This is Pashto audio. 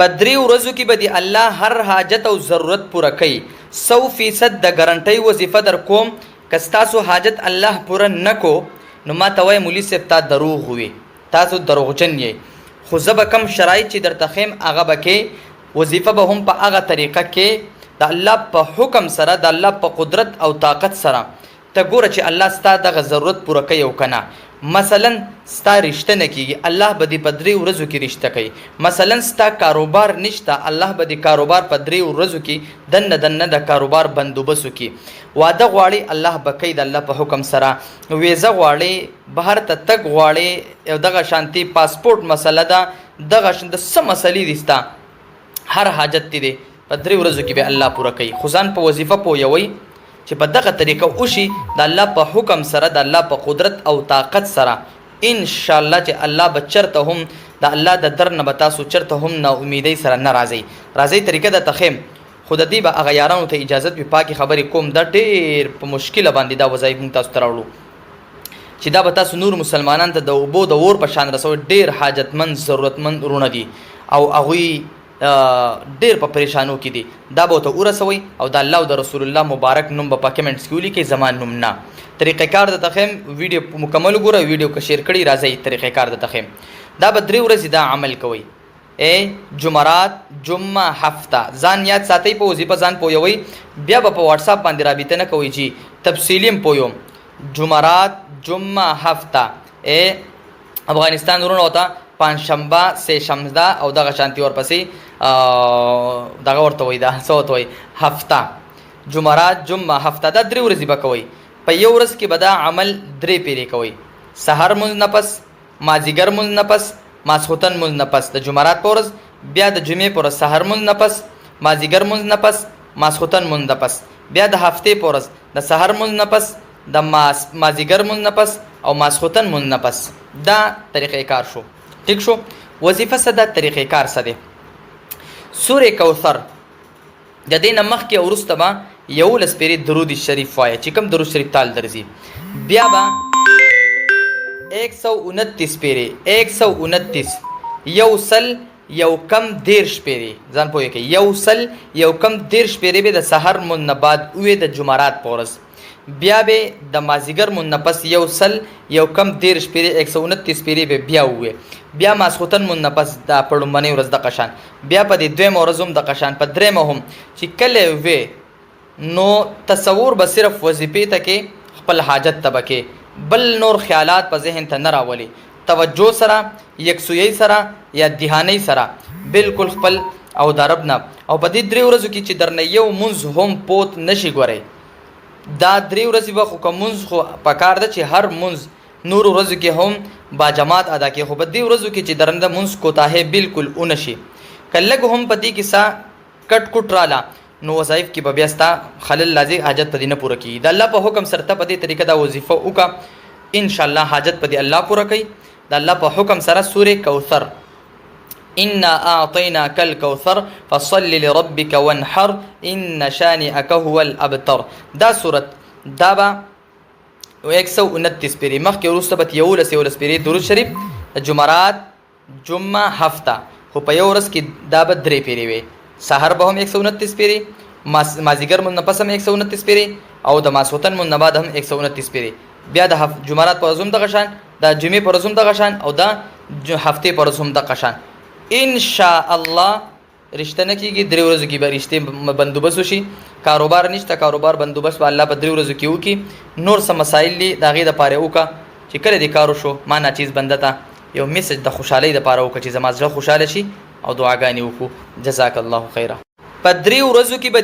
په 3 ورځو کې به دی الله هر حاجت او ضرورت پوره کوي 100% د ګارانټي وظیفه در کوم که تاسو حاجت الله پوره نکو نو ما ته وای مولوی صاحب تا دروغ وي تاسو دروغجن یې خو زه به کم شرایط چې درته خیم هغه به کې وظیفه به هم په هغه طریقه کې د الله په حکم سره د الله په قدرت او طاقت سره ته ګوره چې الله ستا دغه ضرورت پوره کوي او کنه مثلا ستا رشته نه کیږي الله به دې په 3 ورځو کې رشته کوي مثلا ستا کاروبار نشته الله به دې کاروبار په 3 ورځو کې دنه د کاروبار بندوبست وکي واده غواړي الله به کوي د الله په حکم سره ویزه غواړي بهر ته تګ غواړي یو دغه شانتي پاسپورت مسله ده دغه د څه مسلې دي ستا هر حاجت دې په 3 ورځو کې به الله پوره کوي خو ځان په وظیفه پوهوي چې په دغه طریقه وشي د الله په حکم سره د الله په قدرت او طاقت سره ان شاء الله چې الله به چرته هم د الله د در نه به تاسو چرته هم نا امیدۍ سره نه راځي طریقه د تخیم خود دې به هغه یارانو ته اجازه په پاکي خبرې کوم د ډېر په مشکله باندې دا وظایف موږ تاسو ته راوړو چې دا به تاسو نور مسلمانان ته د اوبو د اور په شان رسوي ډېر حاجتمند ضرورتمند ورونه دي او هغوی ډیر په پریشانو کې دي دا به ته ورسوي او د الله او د رسول الله مبارک نوم په کمنټس کې ولیکئ زمان نوم نه طریقې کار د تخیم ویډیو مکمل ګوره ویډیو که شیر کړئ راځي طریقې کار د تخیم دا به 3 ورځې دا عمل کوي جمعرات جمعه هفته ځان یاد ساتئ په وظیفه ځان پوهوي بیا به په واتس اپ باندې رابطه نه کوئ چې تفصیلی پوهوم جمعرات جمعه هفته افغانستان ورونه وتا پنځشنبه سه شنبه او دغه شانتي ورپسې دغه ورته وای دا څه ورته وای هفته جمعرات جمعه هفته دا 3 ورځې به کوئ په یو ورځ کې به دا عمل 3 پیرې کوئ سحر مونځ نه پس مازدیګر مونځ نه پس ماسخوتن مونځ نه پس د جمعرات په ورځ بیا د جمعې په ورځ سحر مونځ نه پس مازدیګر مونځ نه پس ماسخوتن مونځ نه پس بیا د هفتې په ورځ د سحر مونځ نه پس د مازدیګر مونځ نه پس او ماسخوتن مونځ نه پس دا طریقې کار شو ٹھیک شو وظیفه صدا طریقې کار سده سوره کوثر د دې نمخ کې ورسته با یو لسپری درود شریف وای چې کوم درود شریف تال درځي بیا با 129 پیری 129 یوسل یو کم 10 پیری ځان پوهی کې یوسل یو کم 10 پیری به د سحر منباد اوې د جمعرات پورز بیا به د مازیګر منپس یوسل یو کم 10 پیری 129 پیری به بیا وې بیا ماسخوتن منپس د پړمنې ورځ د قشان بیا په دې دویم ورځوم د قشان په دریم هم چې کله وې نو تصور به صرف وظیفه ته کې خپل حاجت تبکه بل نور خیالات په ذهن ته نه راولي توجه سره یکسوی سره یا دهانی سره بالکل خپل او دربنا او په دې 3 ورځو کې چې درنه یو منځ هم پوت نشي ګوري دا 3 ورځې به خو کومز خو پکار ده چې هر منځ نور ورځو کې هم با جماعت ادا کې خو په دې ورځو کې چې درنده منځ کوتاه بالکل اونشي کلهګ هم پدې کې سا کټ کټ رااله نو وظایف کې به بیاستا خلل لازم حاجت پدې نه پوره کی د الله په حکم سره ته پدې طریقه دا وظیفه وکا ان شاء الله حاجت پدې الله پوره کوي د الله په حکم سره سوره کوثر ان اعطيناك الكوثر فصل لربك وانحر ان شانئك هو الابتر دا سوره دا با 129 پیری مخکې وروسته به یولس پیری درود شریف جمعرات جمعه هفته خو په یو ورځ کې دا به 3 پیری وي سحر به هم 129 پیری مازیګر منپس هم 129 پیری او د ماسوتن منباد هم 129 پیری بیا د جمعرات پر ورځ د غشان د جمعې پر ورځ د غشان او د هفته پر ورځ د غشان ان شاء الله رشتہ نه کیږي 3 ورځې کې به رشتې بندوبست وشي کاروبار نشته کاروبار بندوبست الله په 3 ورځې کې وکي نور سم مسائل دي دغه د پاره وکا چې کله دې کارو شو ما نه چیز بندتا یو میسج د خوشحالي د پاره وکړي چې زما زړه خوشاله شي او دعاګانې وکړو جزاک الله خیره په 3 ورځو کې به